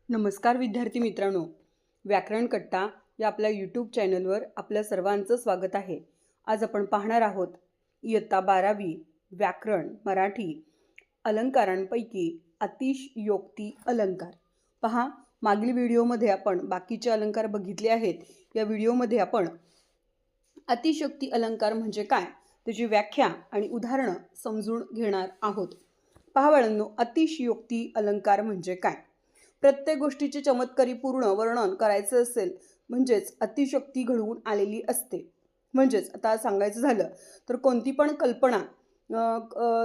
नमस्कार विद्यार्थी मित्रांनो, व्याकरण कट्टा या आपल्या यूट्यूब चॅनलवर आपल्या सर्वांचं स्वागत आहे। आज आपण पाहणार आहोत इयत्ता 12वी व्याकरण मराठी अलंकारांपैकी अतिशयोक्ती अलंकार। पहा, मागील व्हिडिओमध्ये आपण बाकीचे अलंकार बघितले आहेत। या व्हिडिओमध्ये आपण अतिशयोक्ती अलंकार म्हणजे काय, त्याची व्याख्या आणि उदाहरणं समजून घेणार आहोत। पहा बाळांनो, अतिशयोक्ती अलंकार म्हणजे काय? प्रत्येक गोष्टीचे चमत्कारी पूर्ण वर्णन करायचं असेल म्हणजेच अतिशयोक्ती घडवून आलेली असते। म्हणजेच आता सांगायचं झालं तर कोणती पण कल्पना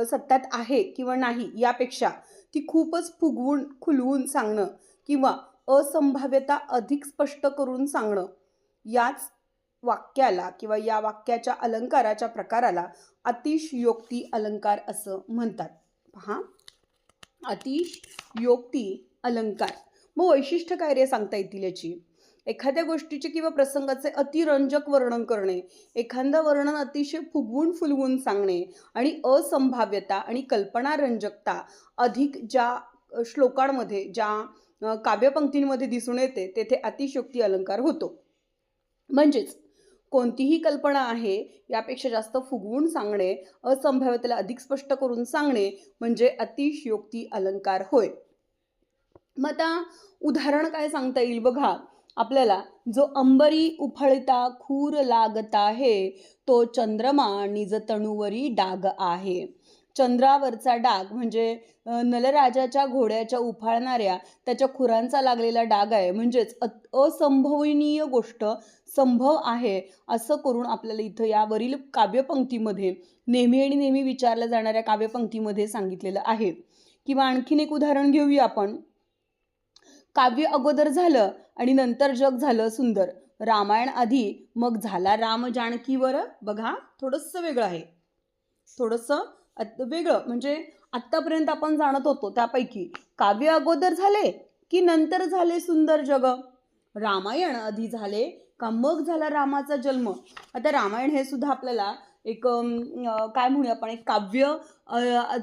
सत्यात आहे किंवा नाही यापेक्षा ती खूपच फुगवून खुलवून सांगणं किंवा असंभाव्यता अधिक स्पष्ट करून सांगणं, याच वाक्याला किंवा या वाक्याच्या अलंकाराच्या प्रकाराला अतिशयोक्ती अलंकार असं म्हणतात। पहा, अतिशयोक्ती अलंकार मग वैशिष्ट्य काय रे सांगता येतील याची? एखाद्या गोष्टीचे किंवा प्रसंगाचे अतिरंजक वर्णन करणे, एखादं वर्णन अतिशय फुगवून फुलवून सांगणे आणि असंभाव्यता आणि कल्पनारंजकता अधिक ज्या श्लोकांमध्ये ज्या काव्यपंक्तींमध्ये दिसून येते तेथे अतिशयोक्ती अलंकार होतो। म्हणजेच कोणतीही कल्पना आहे यापेक्षा जास्त फुगवून सांगणे, असंभाव्यतेला अधिक स्पष्ट करून सांगणे म्हणजे अतिशयोक्ती अलंकार होय। मग आता उदाहरण काय सांगता येईल बघा आपल्याला, जो अंबरी उफळता खूर लागत आहे, तो चंद्रमा निज तणुवरी डाग आहे। चंद्रावरचा डाग म्हणजे नलराजाच्या घोड्याच्या उफाळणाऱ्या त्याच्या खुरांचा लागलेला डाग आहे। म्हणजेच असंभवनीय गोष्ट संभव आहे असं करून आपल्याला इथं यावरील काव्यपंक्तीमध्ये नेहमी आणि नेहमी विचारल्या जाणाऱ्या काव्यपंक्तीमध्ये सांगितलेलं आहे। किंवा आणखीन एक उदाहरण घेऊया आपण, काव्य अगोदर झालं आणि नंतर जग झालं सुंदर। रामायण आधी मग झाला राम जानकीवर। बघा, थोडंसं वेगळं आहे, थोडंसं वेगळं म्हणजे आत्तापर्यंत आपण जाणत होतो त्यापैकी काव्य अगोदर झाले की नंतर झाले सुंदर जग, रामायण आधी झाले का मग झाला रामाचा जन्म। आता रामायण हे सुद्धा आपल्याला एक काय म्हणूया आपण, एक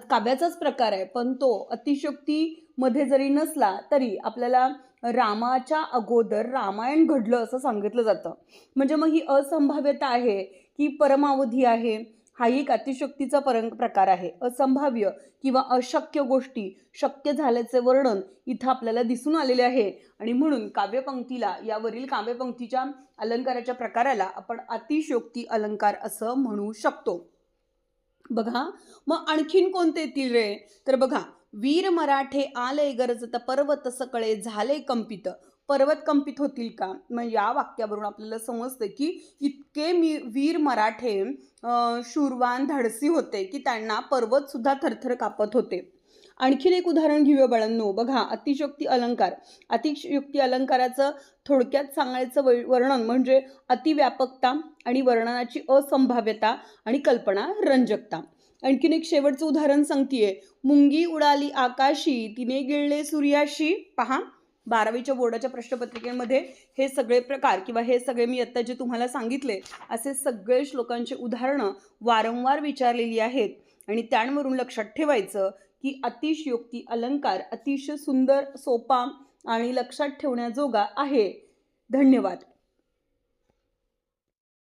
काव्याचाच प्रकार आहे, पण तो अतिशयोक्तीमध्ये जरी नसला तरी आपल्याला रामाच्या अगोदर रामायण घडलं असं सांगितलं जातं। म्हणजे मग ही असंभाव्यता आहे की परमावधी आहे, हा एक अतिशयोक्तीचा प्रकार आहे। असंभाव्य किंवा अशक्य गोष्टी शक्य झाल्याचे वर्णन इथं आपल्याला दिसून आलेले आहे आणि म्हणून काव्यपंक्तीला, यावरील काव्यपंक्तीच्या अलंकाराच्या प्रकाराला आपण अतिशयोक्ती अलंकार असं म्हणू शकतो। बघा, मग आणखीन कोणते येतील रे? तर बघा, वीर मराठे आले गरजत पर्वत सकळे झाले कंपित। पर्वत कंपित होतील का? मग या वाक्यावरून आपल्याला समजते की इतके वीर मराठे शूरवान धाडसी होते की त्यांना पर्वत सुद्धा थरथर कापत होते। आणखीन एक उदाहरण घेऊया बाळांनो। बघा, अतिशयोक्ती अलंकार, अतिशयोक्ती अलंकाराचं थोडक्यात सांगायचं वर्णन म्हणजे अतिव्यापकता आणि वर्णनाची असंभाव्यता आणि कल्पना रंजकता। आणखीन एक शेवटचं उदाहरण सांगतेय, मुंगी उडाली आकाशी तिने गिळले सूर्याशी। पहा, 12वीच्या बोर्डाच्या प्रश्नपत्रिकेमध्ये हे सगळे प्रकार किंवा हे सगळे मी आत्ता जे तुम्हाला सांगितले असे सगळे श्लोकांचे उदाहरणं वारंवार विचारलेली आहेत आणि त्यांवरून लक्षात ठेवायचं की अतिशयोक्ती अलंकार अतिशय सुंदर, सोपा आणि लक्षात ठेवण्याजोगा आहे। धन्यवाद।